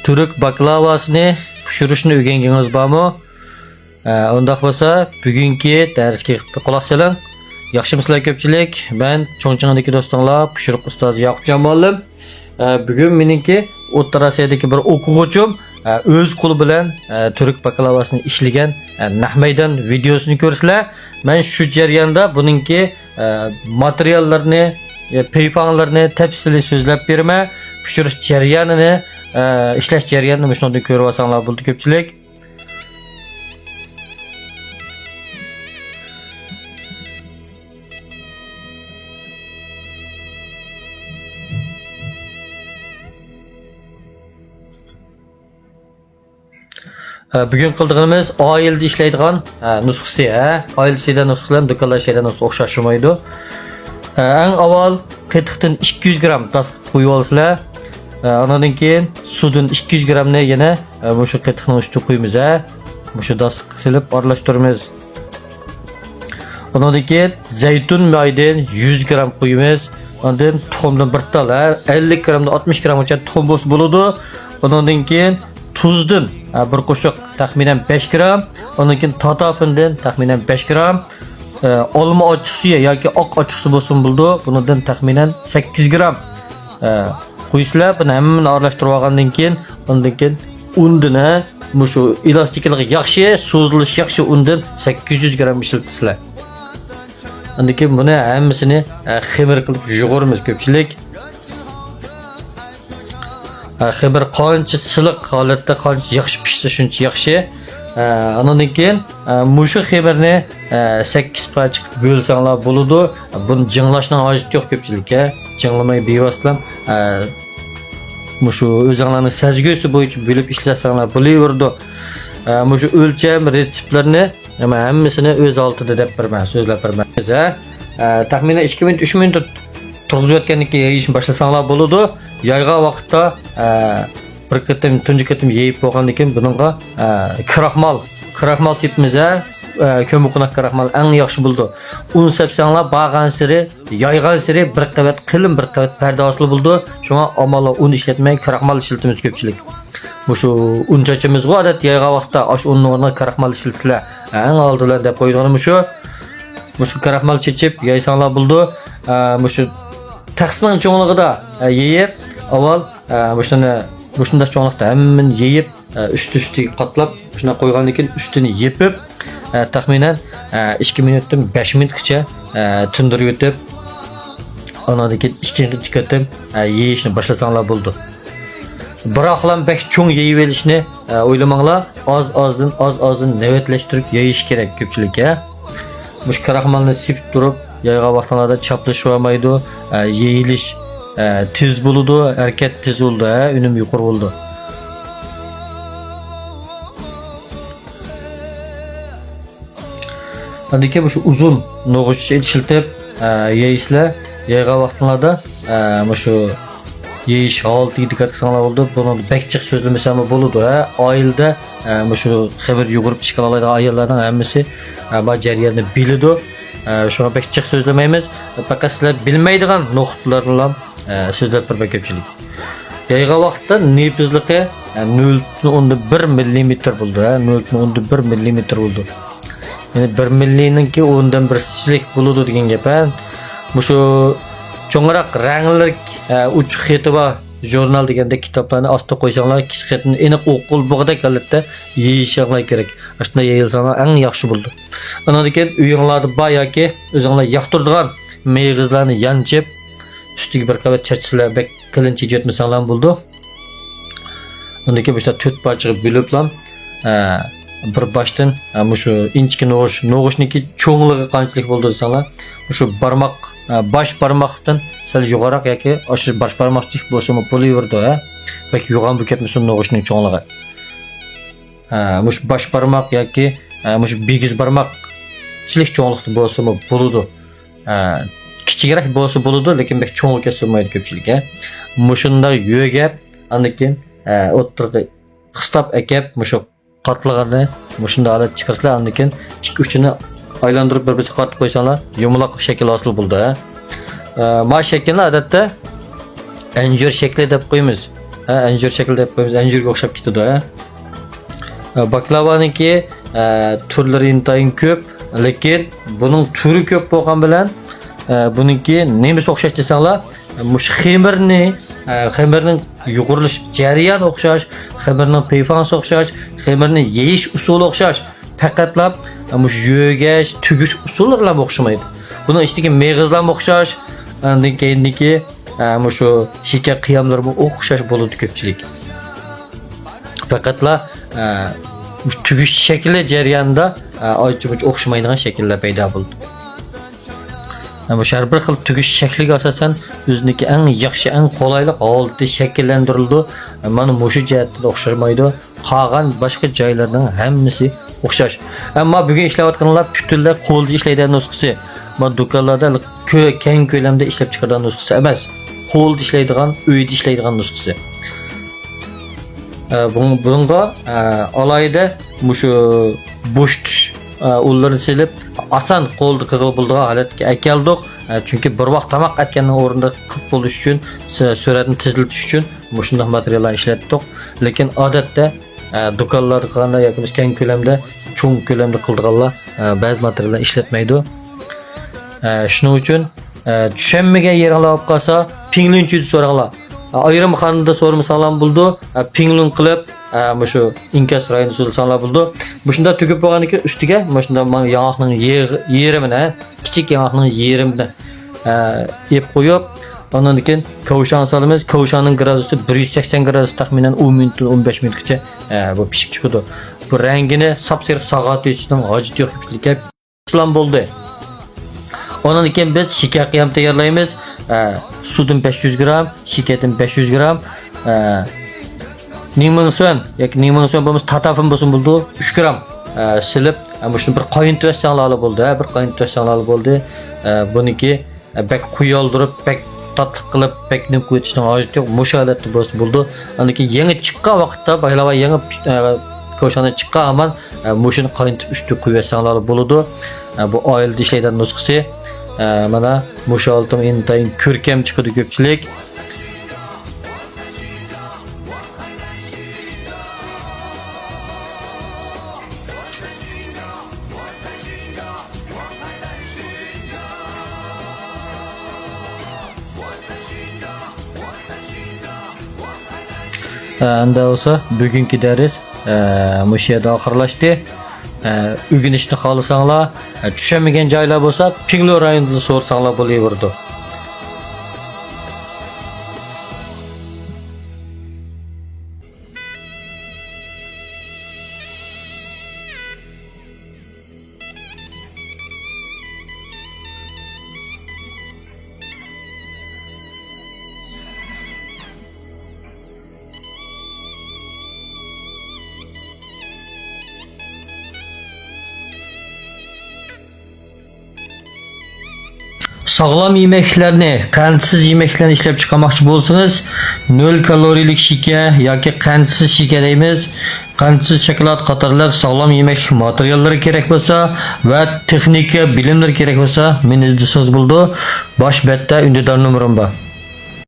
Türk baklavasını pişirishni o'rganganingiz bormi? Undaq bo'lsa, bugungi darsga quloq soling. Yaxshimisizlar ko'pchilik? Men Chongqingdagi do'stinglar, pishiriq ustozi Yoqubjon bo'ldim. Bugun meningki O'rta Osiyodagi bir o'quvchim o'z qo'li bilan turk baklavasini ishlagan nahmaydan videosini ko'rsizlar. Men shu jarayonda buningki materiallarni, peypanlarni tafsili so'zlab beraman. Pishirish jarayonini, ishlash jarayonini shunday ko'rib olsanglar bo'ldi ko'pchilik. Bugün qildig'imiz oilda ishlaydigan nusxasi, oilsida nusxalar, do'konlarda nusxa o'xshashmaydi. Eng avval qatiqdan 200 gram tasq qo'yib olsizlar. Ondan keyin suvdan 200 gramni yana shu qatiqning ustiga qo'yamiz. Shu tasq silib aralashtiramiz. Ondan keyin zaytun maydan 100 gram qo'yamiz. Ondan tuxumdan bir tal, 50 gramdan 60 gramgacha tuxum bo'ladi. Ondan keyin tuzdan bir qo'shiq taxminan 5 gram, ondan keyin totopindan taxminan 5 gram, olma ochiqsi yoki oq ochiqsi bo'lsin bo'ldi, bundan taxminan 8 gram qo'ysizlar. Buni hammani aralashtirib olgandan keyin, undan keyin undini, shu elastikligi yaxshi, so'zilishi yaxshi undan 800 gram ishlatibsizlar. Undan keyin buni hammasini xamir qilib yug'uramiz ko'pchilik. Xamir qancha siliq holatda, qancha yaxshi pishsa shuncha yaxshi. Ondan keyin mushu xamirni 8 parcha qilib bo'lsanglar bo'ladi. Buni jinglashning hojati yo'q ko'pchilikka. Jinglamay bevositlam mushu o'zinglarning sezgusi bo'yicha bo'lib ishlasanglar bo'laveradi. Mushu o'lcham retseptlarni hammasini o'z oldida deb beraman, so'zlab beraman. Taxminan 2 minut, 3 minut turg'izib o'tgandan keyin yeyishni boshlasanglar bo'ladi. Yayga vaqtda bir qatim, tunji qatim yeyib bo'lgandan keyin buningga kraxmal sepmiz, ko'muqnaq kraxmal eng yaxshi bo'ldi. Un sepsanglar bag'an siri, yaygan siri bir qavat qilin, bir qavat parda hosil bo'ldi. Shunga amalo un ishlatmay kraxmal ishlatamiz ko'pchilik. Bu shu un chachimiz odat yayga vaqtda osh unning o'rniga kraxmal ishlatsalar, eng oldilar deb qo'yganim shu. Bu shu kraxmal chechib yaysanglar bo'ldi. Bu shu taxsining cho'ngligida yeyib avval shunda cho'nglikda hammani yeyib üst-üstiga qatlab shuna qo'ygandan keyin ustini yepib taxminan 2 minutdan 5 minutgacha tindirib o'tib ondan keyin ikkinchi qatim yeyishni boshlasanglar bo'ldi. Biroqlam bek cho'ng yeyib olishni o'ylamanglar, oz-ozdan navbatlashtirib yeyish kerak ko'pchilikka. Mush kraxmalni sepib turib yayga vaqtlarda chaplashib olmaydi, yeyilish tez bo'ladi, harakat tez bo'ldi, unum yuqori bo'ldi. Handiki bu uzun no'g'ich ishlatib yeysizlar. Yayga vaqtlarda shu yeyish holatiga diqqat qilsanglar bo'ldi. Buni bekchiq so'zlamasam bo'ladi. Oilda shu xabar yugurib chiqa oladigan ayollarning hammasi bu jarayonni biladi. Şuna bekçik sözlemaymiz. Fakat sizler bilmeydiğin noktalarla sözlep bir ko'pchilik. Yayga vaqtda nefizligi 0.1 mm bo'ldi, 0.1 mm bo'ldi. Yani 1 millininki 10dan 1 sichlik bo'ladi degan gap. Shu cho'ngroq ranglik uch xeti bor jurnal deganda kitoblarni ostida qo'ysanglar, xetni aniq o'qil bo'g'dak holatda yeyishinglar kerak. Shunda yeyilsanglar eng yaxshi bo'ldi. Undan keyin uyinglarda bor yoki o'zinglar yoqtiradigan meyg'izlarni yanchib, ustiga bir qavat chachsizlar, bek qilinchi yetmasanglar bo'ldi. Undan keyin bu 4 parchaga bo'liblam bir boshdan shu inchki no'g'ishniki cho'ngligi qanchalik bo'ldi desanglar, shu barmoq bosh barmoqdan sal yuqoriroq yoki oshir bosh barmoqchik bo'lsa bo'laverdi, bak yo'g'on bu ketmasin no'g'ishning cho'ngligi. Mush bosh barmoq yoki mush bigiz barmoqchilik cho'ngliqda bo'lsa bo'ladi. Kichikroq bo'lsa bo'ladi, lekin bak cho'ng kesilmaydi ko'pchilik. Mushunda yo'gab, undan keyin o'tirga qistab akab mushu qatlig'ini mushunda olib chiqarsizlar, undan keyin ikki uchini aylantirib bir-biriga qatib qo'ysanglar, yumaloq shakl hosil bo'ldi. Ma shaklni odatda anjir shakli deb qo'yamiz. anjir şekilde yapıyoruz. Anjirga o'xshab ketadi. Baklavaniki turlari intayin ko'p, lekin buning turi ko'p bo'lgan bilan buningki nemasi o'xshash desanglar, mush xemirning yugurilish jarayoni o'xshash, xemirning payfonsi o'xshash, xemirning yeyish usuli o'xshash. Faqatlab mush yo'gash, tugish usullari o'xshamaydi. Buning ichidagi meg'izlar o'xshash, undan keyinki mushu shika qiyamlar o'xshash bo'ladi ko'pchilik. Faqatla tugish shakli jarayonida ochiq o'xshamaydigan shakllar paydo bo'ldi. Bu har bir xil tugish shakliga asosan o'ziniki eng yaxshi, eng qolayli holda shakllantirildi. Mana mushu jihatda o'xshamaydi. Qolgan boshqa joylarning hammasi o'xshash. Ammo bugun ishlayotganlar butunlay qo'lda ishlaydigan nusxasi. Bu do'konlarda keng ko'lamda ishlab chiqargan nusxasi emas. Qo'lda ishlaydigan, uyda ishlaydigan nusxasi. Bunga alayda mushu bo'sh tush ularni silib asan qo'lda qilib bo'ldigan holatga keldik. Chunki bir vaqt tamoq atganning o'rnida qilib bo'lish uchun, suratni tezlatish uchun mushunday materiallar ishlatdik. Lekin odatda do'konlarda qilganda yoki keng ko'lamda, cho'ng ko'lamda qilganlar ba'zi materiallar ishlatmaydi. Shuning uchun tushunmagan yeringlar olib qolsa, pinglunchi so'ranglar. Ayrim xonada so'rmasanlar bo'ldi, pinglun qilib mushu inkas rayini so'rasanglar bo'ldi. Mushunda tugib bo'lganiga ustiga mushunda yong'oqning yerimini, kichik yong'oqning yerimini yeb qo'yib, ondan keyin kavshan solamiz. Kavshanning gradusi 180 gradus taxminan 10 minut 15 minutgacha bu pishib chiqadi. Bu rangini sap-sariq so'g'at etishning hojati yo'qligi islam bo'ldi. Ondan keyin biz shika qiyam tayyorlaymiz. Sudan 500 gram, shikadan 500 gram, nimingson yoki nimingson bo'lmasa tatafim bo'lsin bo'ldi 3 gram silib, shuni bir qayintib olsanglar bo'ldi, bir qayintib olsanglar bo'ldi. Buniki bek quyoldirib, bek tatlı qilib, bek nim qo'yishning hojati yo'q. Musholatda bo'ldi. Undan keyin yangi chiqqan vaqtda, baylava yangi ko'shani chiqqan aman mushuni qayintib ustiga qo'yib olsanglar bo'ladi. Bu oilada ishlaydigan nusxasi. Mana mushu oltim intayin ko'rkam chiqadi ko'pchilik. Anda olsa bugungi dars mushu yerda oxirlashdi. O'rganishni xohlasanglar, tushunmagan joylar bo'lsa, Pinglo rayonida so'rasanglar bo'laveradi. Sağlam yemeklerini, qandsiz yemeklerini ishlab chiqarmoqchi bo'lsangiz, 0 kaloriylik shika yoki qandsiz shika deymiz. Qandsiz shokolad qatorliq sağlam yemek materiallari kerak bo'lsa va texnika bilimlar kerak bo'lsa, meni izlasangiz bo'ldi. Bosh betda undidor nomerim bor.